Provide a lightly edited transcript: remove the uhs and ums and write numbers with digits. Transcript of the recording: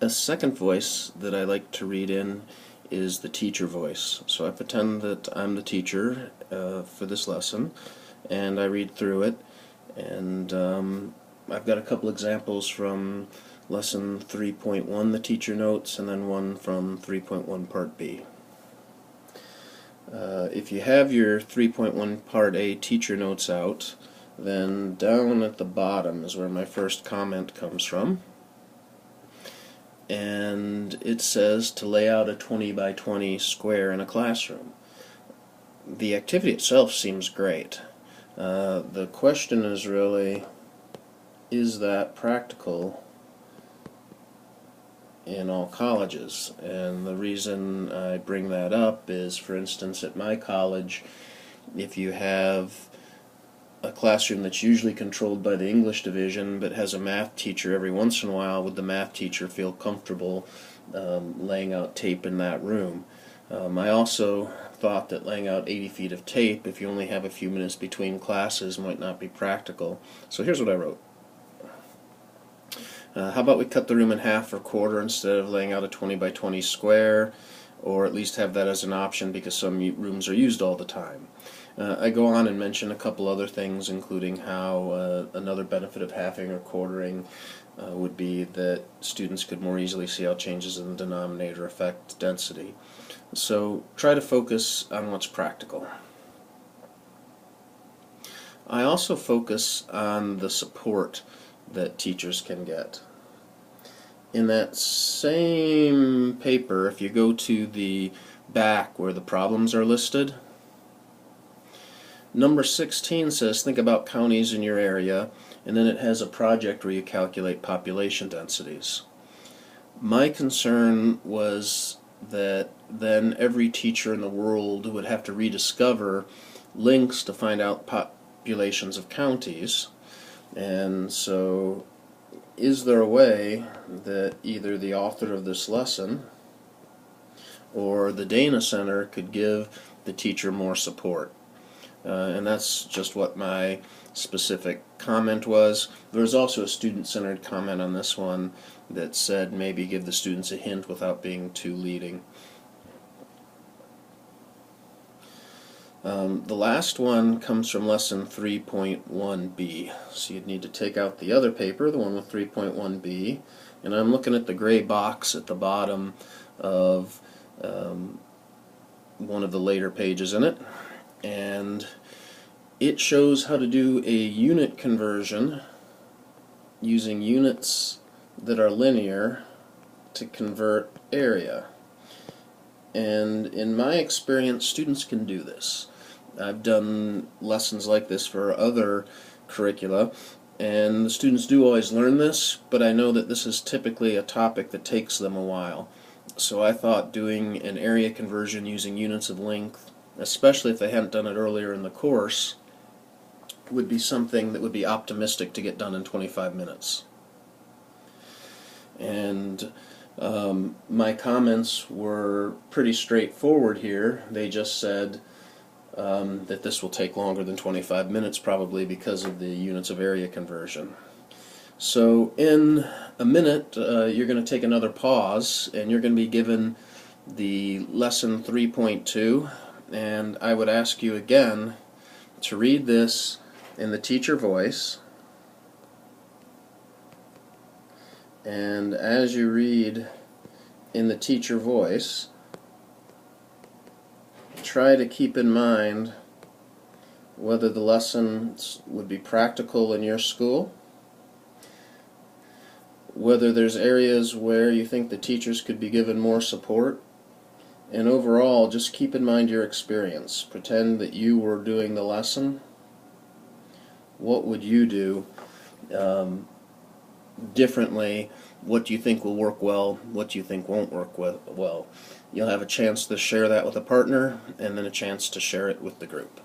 A second voice that I like to read in is the teacher voice. So I pretend that I'm the teacher for this lesson, and I read through it. And I've got a couple examples from lesson 3.1, the teacher notes, and then one from 3.1 part B. If you have your 3.1 part A teacher notes out, then down at the bottom is where my first comment comes from. And it says to lay out a 20 by 20 square in a classroom. The activity itself seems great. The question is really, is that practical in all colleges? And the reason I bring that up is, for instance, at my college, if you have a classroom that's usually controlled by the English division but has a math teacher every once in a while, would the math teacher feel comfortable laying out tape in that room? I also thought that laying out 80 feet of tape, if you only have a few minutes between classes, might not be practical. So here's what I wrote. How about we cut the room in half or quarter instead of laying out a 20 by 20 square, or at least have that as an option because some rooms are used all the time. I go on and mention a couple other things, including how another benefit of halving or quartering would be that students could more easily see how changes in the denominator affect density. So try to focus on what's practical. I also focus on the support that teachers can get. In that same paper, if you go to the back where the problems are listed, number 16 says think about counties in your area, and then it has a project where you calculate population densities. My concern was that then every teacher in the world would have to rediscover links to find out populations of counties. And so, is there a way that either the author of this lesson or the Dana Center could give the teacher more support? And that's just what my specific comment was. There was also a student-centered comment on this one that said maybe give the students a hint without being too leading. The last one comes from lesson 3.1b. So you'd need to take out the other paper, the one with 3.1b, and I'm looking at the gray box at the bottom of one of the later pages in it, and it shows how to do a unit conversion using units that are linear to convert area. And in my experience, students can do this. I've done lessons like this for other curricula, and the students do always learn this, but I know that this is typically a topic that takes them a while. So I thought doing an area conversion using units of length, especially if they hadn't done it earlier in the course, would be something that would be optimistic to get done in 25 minutes. And my comments were pretty straightforward here. They just said that this will take longer than 25 minutes probably because of the units of area conversion. So in a minute you're going to take another pause and you're going to be given the lesson 3.2, and I would ask you again to read this in the teacher voice. And as you read in the teacher voice, try to keep in mind whether the lessons would be practical in your school, whether there's areas where you think the teachers could be given more support, and overall just keep in mind your experience. Pretend that you were doing the lesson. What would you do differently? What do you think will work well? What do you think won't work well? You'll have a chance to share that with a partner, and then a chance to share it with the group.